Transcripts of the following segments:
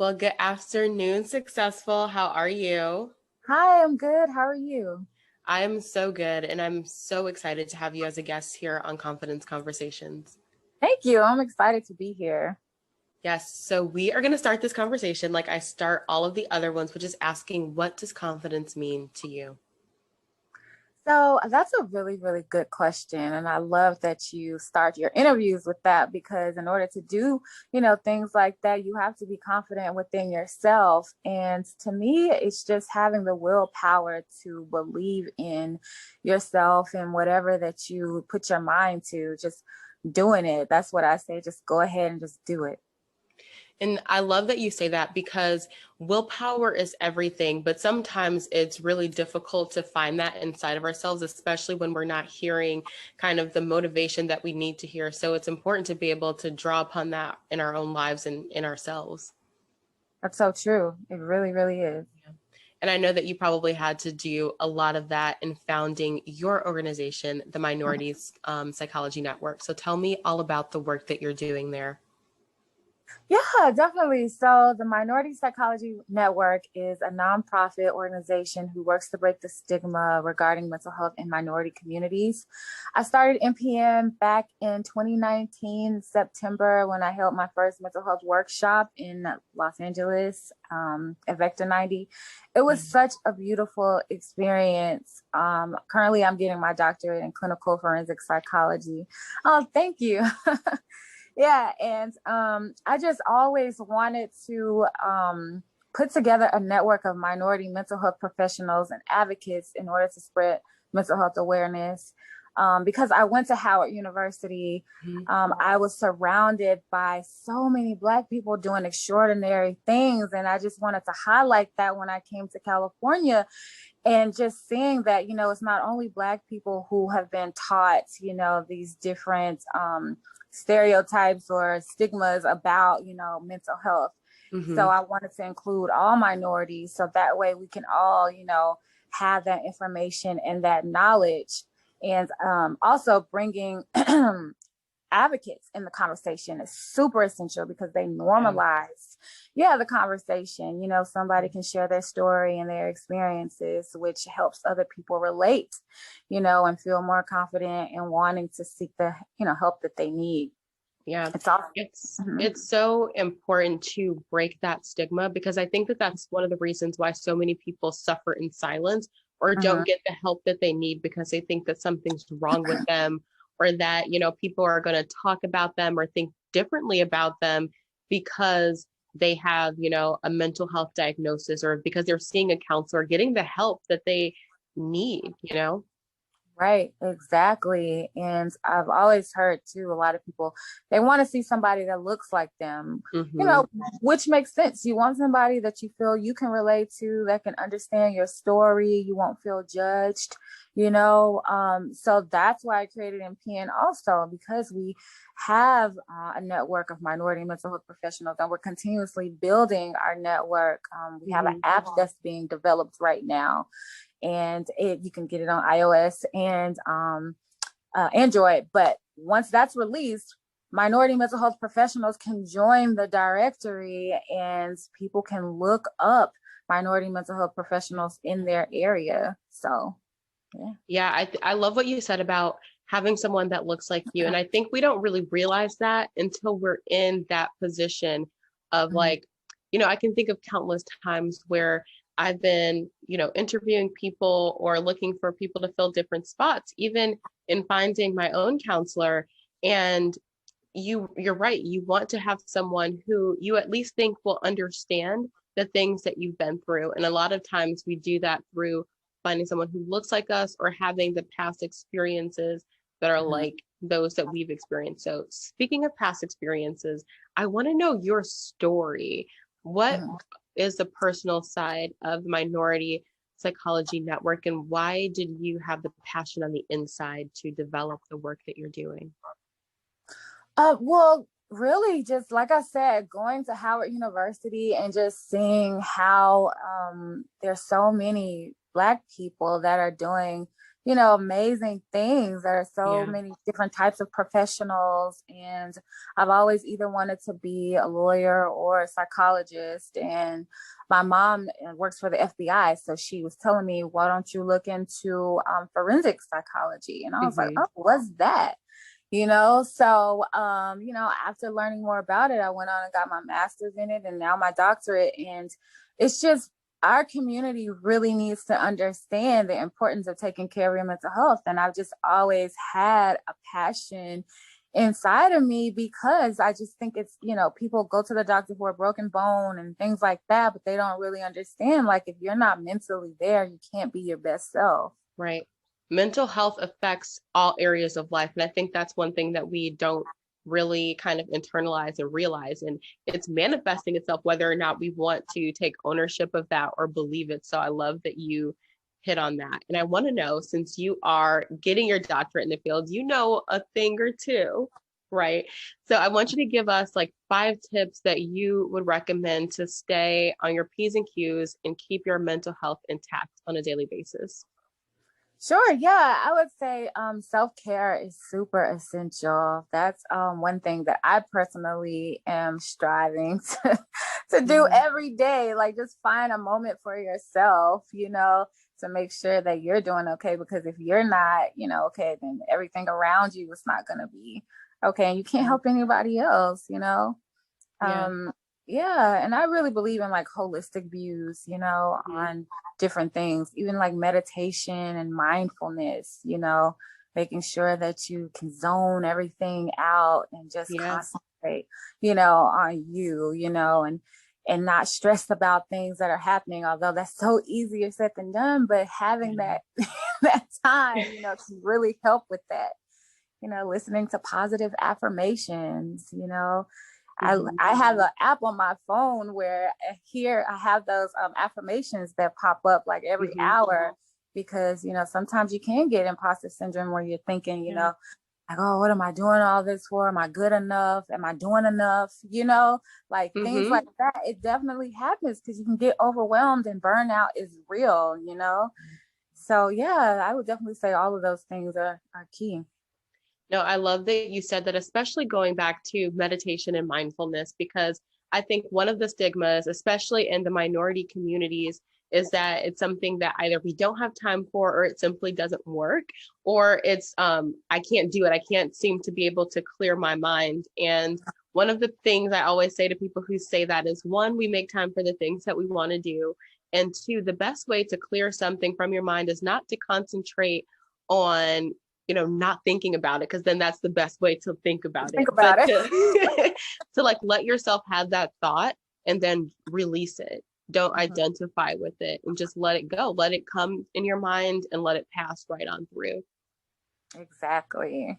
Well, good afternoon, successful. How are you? Hi, I'm good. How are you? I'm so good, and I'm so excited to have you as a guest here on Confidence Conversations. Thank you. I'm excited to be here. Yes, so we are going to start this conversation like I start all of the other ones, which is asking, what does confidence mean to you? So that's a really, really good question. And I love that you start your interviews with that because in order to do, things like that, you have to be confident within yourself. And to me, it's just having the willpower to believe in yourself and whatever that you put your mind to, just doing it. That's what I say. Just go ahead and just do it. And I love that you say that because willpower is everything, but sometimes it's really difficult to find that inside of ourselves, especially when we're not hearing kind of the motivation that we need to hear. So it's important to be able to draw upon that in our own lives and in ourselves. That's so true. It really, really is. Yeah. And I know that you probably had to do a lot of that in founding your organization, the Minorities Psychology Network. So tell me all about the work that you're doing there. Yeah, definitely. So, the Minority Psychology Network is a nonprofit organization who works to break the stigma regarding mental health in minority communities. I started NPM back in 2019, September, when I held my first mental health workshop in Los Angeles at Vector 90. It was such a beautiful experience. Currently, I'm getting my doctorate in clinical forensic psychology. Oh, thank you. Yeah, and I just always wanted to put together a network of minority mental health professionals and advocates in order to spread mental health awareness. Because I went to Howard University, I was surrounded by so many Black people doing extraordinary things, and I just wanted to highlight that when I came to California, and just seeing that it's not only Black people who have been taught these different stereotypes or stigmas about mental health. So Mm-hmm. I wanted to include all minorities so that way we can all have that information and that knowledge, and also bringing advocates in the conversation is super essential because they Yeah. normalize the conversation. Somebody can share their story and their experiences, which helps other people relate, and feel more confident in wanting to seek the help that they need. Yeah, It's all. it's Mhm. it's so important to break that stigma because I think that that's one of the reasons why so many people suffer in silence or don't Mhm. get the help that they need because they think that something's wrong with them or that, people are going to talk about them or think differently about them because they have, a mental health diagnosis or because they're seeing a counselor, getting the help that they need. Right, exactly. And I've always heard too, a lot of people, they want to see somebody that looks like them, you Hmm. know, which makes sense. You want somebody that you feel you can relate to, that can understand your story. You won't feel judged. So that's why I created MPN also, because we have a network of minority mental health professionals and we're continuously building our network. We have an Hmm. app that's being developed right now, and you can get it on iOS and Android. But once that's released, minority mental health professionals can join the directory and people can look up minority mental health professionals in their area. So, yeah. Yeah, I love what you said about having someone that looks like you. And I think we don't really realize that until we're in that position of Mhm. like, I can think of countless times where I've been, interviewing people or looking for people to fill different spots, even in finding my own counselor. And you're right. You want to have someone who you at least think will understand the things that you've been through. And a lot of times we do that through finding someone who looks like us or having the past experiences that are Mhm. like those that we've experienced. So speaking of past experiences, I want to know your story. What Mhm. is the personal side of the Minority Psychology Network, and why did you have the passion on the inside to develop the work that you're doing? Well, really, just like I said, going to Howard University and just seeing how there's so many Black people that are doing, amazing things. There are so many different types of professionals, and I've always either wanted to be a lawyer or a psychologist. And my mom works for the FBI, so she was telling me, why don't you look into forensic psychology? And I was like, oh, what's that? So after learning more about it, I went on and got my master's in it and now my doctorate. And it's just, our community really needs to understand the importance of taking care of your mental health. And I've just always had a passion inside of me, because I just think it's, people go to the doctor for a broken bone and things like that, but they don't really understand, like, if you're not mentally there, you can't be your best self. Right. Mental health affects all areas of life. And I think that's one thing that we don't really kind of internalize and realize. And it's manifesting itself whether or not we want to take ownership of that or believe it. So I love that you hit on that. And I want to know, since you are getting your doctorate in the field, you know a thing or two, right? So I want you to give us like 5 tips that you would recommend to stay on your P's and Q's and keep your mental health intact on a daily basis. Sure. Yeah, I would say self-care is super essential. That's one thing that I personally am striving to do every day. Like, just find a moment for yourself, to make sure that you're doing okay. Because if you're not, okay, then everything around you is not going to be okay. And you can't help anybody else, and I really believe in like holistic views, on different things, even like meditation and mindfulness, making sure that you can zone everything out and just concentrate, on you, and not stress about things that are happening, although that's so easier said than done, but having that that time, to really help with that, listening to positive affirmations, I have an app on my phone where here I have those affirmations that pop up like every hour, because, sometimes you can get imposter syndrome where you're thinking, like, oh, what am I doing all this for? Am I good enough? Am I doing enough? Like things like that. It definitely happens because you can get overwhelmed, and burnout is real, So yeah, I would definitely say all of those things are key. No, I love that you said that, especially going back to meditation and mindfulness, because I think one of the stigmas, especially in the minority communities, is that it's something that either we don't have time for, or it simply doesn't work, or it's I can't do it. I can't seem to be able to clear my mind. And one of the things I always say to people who say that is, 1, we make time for the things that we want to do. And 2, the best way to clear something from your mind is not to concentrate on not thinking about it, because then that's the best way to think about it. To like let yourself have that thought and then release it. Don't identify with it, and just let it go. Let it come in your mind and let it pass right on through. Exactly.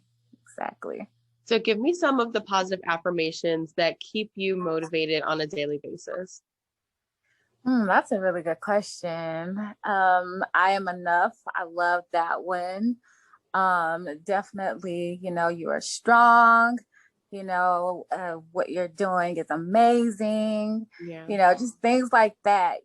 So give me some of the positive affirmations that keep you motivated on a daily basis. That's a really good question. I am enough. I love that one. Definitely, you are strong, what you're doing is amazing, just things like that,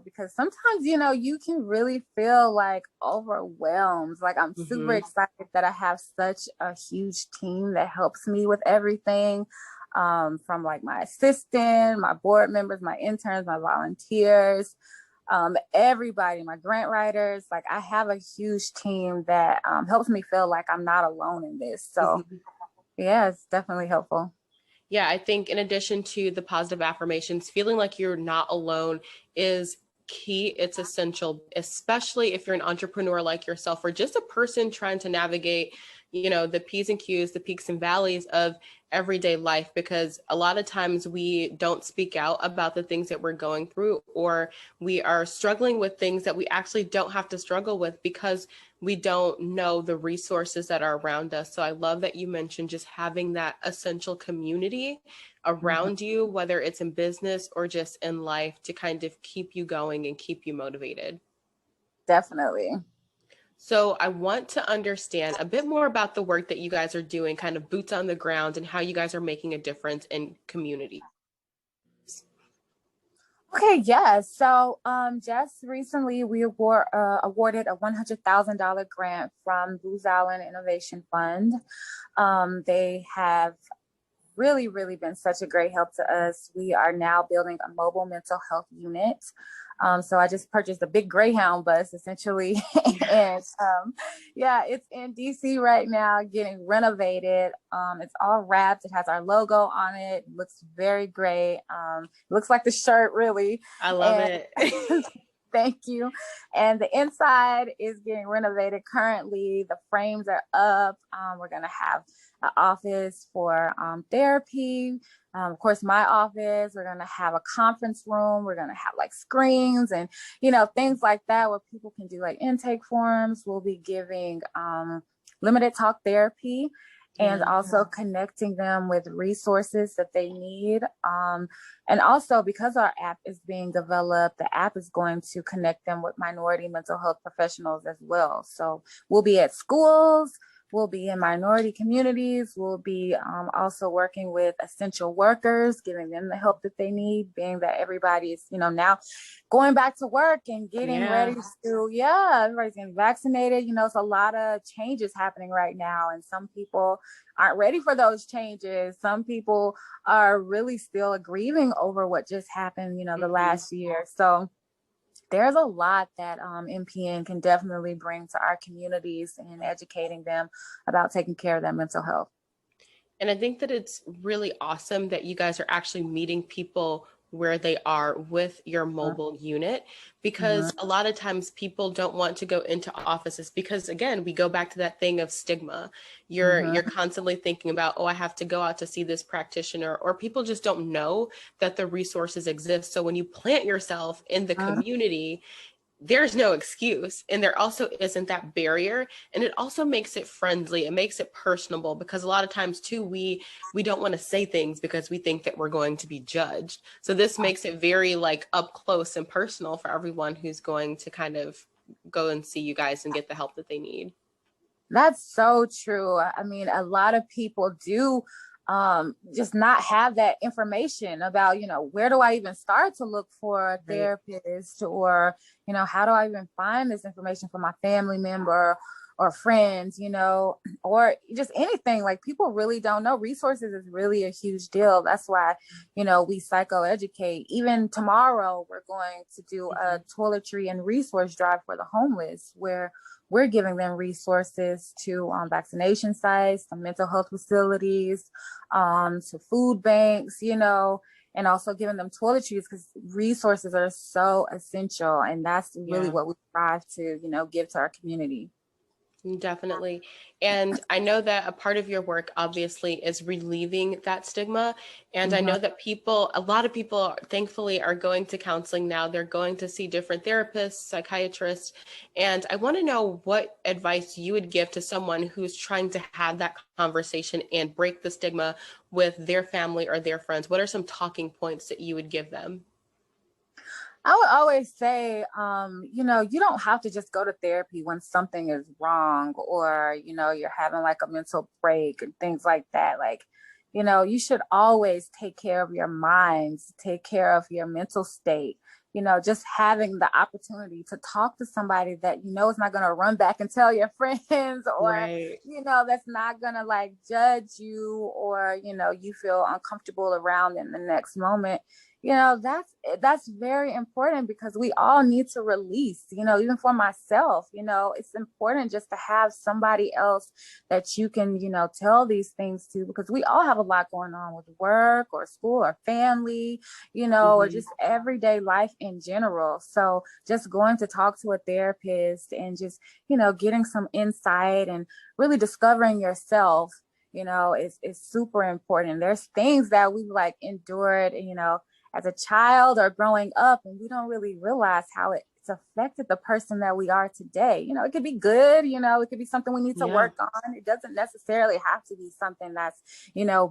because sometimes, you can really feel like overwhelmed. Like, I'm super excited that I have such a huge team that helps me with everything, from like my assistant, my board members, my interns, my volunteers, everybody, my grant writers. Like, I have a huge team that helps me feel like I'm not alone in this. So yeah, it's definitely helpful. Yeah, I think in addition to the positive affirmations, feeling like you're not alone is key. It's essential, especially if you're an entrepreneur like yourself, or just a person trying to navigate, the P's and Q's, the peaks and valleys of everyday life, because a lot of times we don't speak out about the things that we're going through, or we are struggling with things that we actually don't have to struggle with because we don't know the resources that are around us. So I love that you mentioned just having that essential community around you, whether it's in business or just in life, to kind of keep you going and keep you motivated. Definitely. So I want to understand a bit more about the work that you guys are doing, kind of boots on the ground, and how you guys are making a difference in community. Okay, yes. So just recently we were awarded a $100,000 grant from Booz Allen Innovation Fund. They have really, really been such a great help to us. We are now building a mobile mental health unit. So I just purchased a big Greyhound bus essentially. And yeah, it's in DC right now getting renovated. It's all wrapped. It has our logo on it. Looks very great. Looks like the shirt really. I love And it. thank you. And the inside is getting renovated currently. The frames are up. We're going to have an office for therapy. Of course, my office. We're going to have a conference room. We're going to have like screens and, things like that where people can do like intake forms. We'll be giving limited talk therapy and also connecting them with resources that they need. And also, because our app is being developed, the app is going to connect them with minority mental health professionals as well. So we'll be at schools, we'll be in minority communities, we'll be also working with essential workers, giving them the help that they need, being that everybody is, now going back to work and getting ready to, everybody's getting vaccinated. It's a lot of changes happening right now. And some people aren't ready for those changes. Some people are really still grieving over what just happened, the last year. So there's a lot that MPN can definitely bring to our communities in educating them about taking care of their mental health. And I think that it's really awesome that you guys are actually meeting people where they are with your mobile unit, because a lot of times people don't want to go into offices because, again, we go back to that thing of stigma. You're constantly thinking about, oh, I have to go out to see this practitioner, or people just don't know that the resources exist. So when you plant yourself in the community, there's no excuse. And there also isn't that barrier. And it also makes it friendly. It makes it personable, because a lot of times too, we don't want to say things because we think that we're going to be judged. So this makes it very like up close and personal for everyone who's going to kind of go and see you guys and get the help that they need. That's so true. I mean, a lot of people do just not have that information about, where do I even start to look for a therapist, or, how do I even find this information for my family member or friends, or just anything. Like, people really don't know. Resources is really a huge deal. That's why, we psychoeducate. Even tomorrow, we're going to do a toiletry and resource drive for the homeless, where we're giving them resources to vaccination sites, to mental health facilities, to food banks, and also giving them toiletries, because resources are so essential. And that's really what we strive to, give to our community. Definitely. And I know that a part of your work obviously is relieving that stigma. And I know that a lot of people thankfully are going to counseling now. They're going to see different therapists, psychiatrists. And I want to know what advice you would give to someone who's trying to have that conversation and break the stigma with their family or their friends. What are some talking points that you would give them? I would always say, you don't have to just go to therapy when something is wrong, or, you're having like a mental break and things like that. Like, you should always take care of your minds, take care of your mental state. Just having the opportunity to talk to somebody that is not going to run back and tell your friends, or that's not going to like judge you, or you feel uncomfortable around in the next moment. That's very important, because we all need to release, even for myself. It's important just to have somebody else that you can, tell these things to, because we all have a lot going on with work or school or family, or just everyday life in general. So just going to talk to a therapist and just, getting some insight and really discovering yourself, is super important. There's things that we like endured, as a child or growing up, and we don't really realize how it's affected the person that we are today. It could be good, it could be something we need to work on. It doesn't necessarily have to be something that's,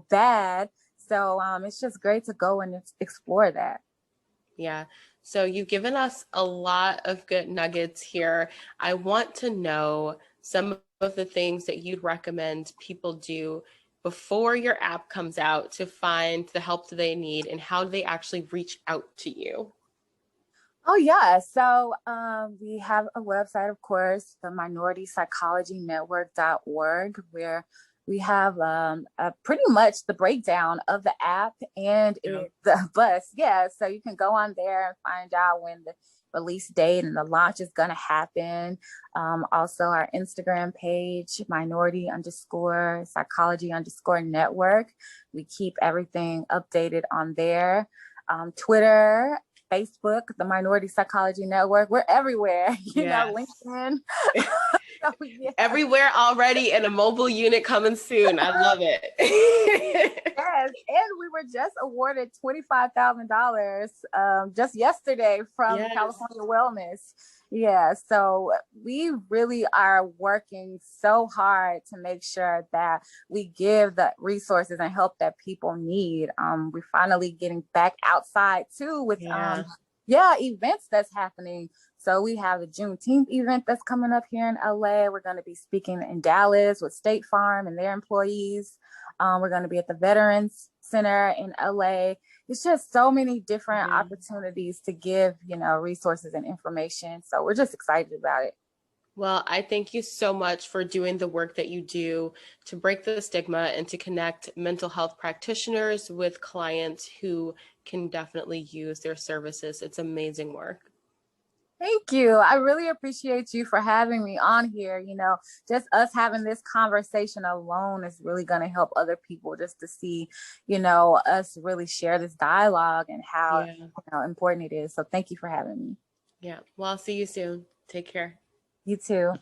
bad. So it's just great to go and explore that. Yeah. So you've given us a lot of good nuggets here. I want to know some of the things that you'd recommend people do before your app comes out to find the help that they need, and how do they actually reach out to you? Oh yeah. So we have a website, of course, the minoritypsychologynetwork.org, where we have pretty much the breakdown of the app and Yeah. the bus. Yeah. So you can go on there and find out when the release date and the launch is going to happen. Also our Instagram page, minority underscore psychology underscore network. We keep everything updated on there. Twitter, Facebook, the Minority Psychology Network. We're everywhere, Yes. LinkedIn. So, yeah. Everywhere already and a mobile unit coming soon. I love it. Yes, and we were just awarded $25,000 just yesterday from Yes. California Wellness. Yeah, so we really are working so hard to make sure that we give the resources and help that people need. We're finally getting back outside too with Yeah. events that's happening. So we have the Juneteenth event that's coming up here in LA. We're going to be speaking in Dallas with State Farm and their employees. We're going to be at the Veterans Center in LA. It's just so many different Yeah. opportunities to give, resources and information. So we're just excited about it. Well, I thank you so much for doing the work that you do to break the stigma and to connect mental health practitioners with clients who can definitely use their services. It's amazing work. Thank you. I really appreciate you for having me on here. Just us having this conversation alone is really going to help other people just to see, us really share this dialogue and how, Yeah. important it is. So thank you for having me. Yeah. Well, I'll see you soon. Take care. You too.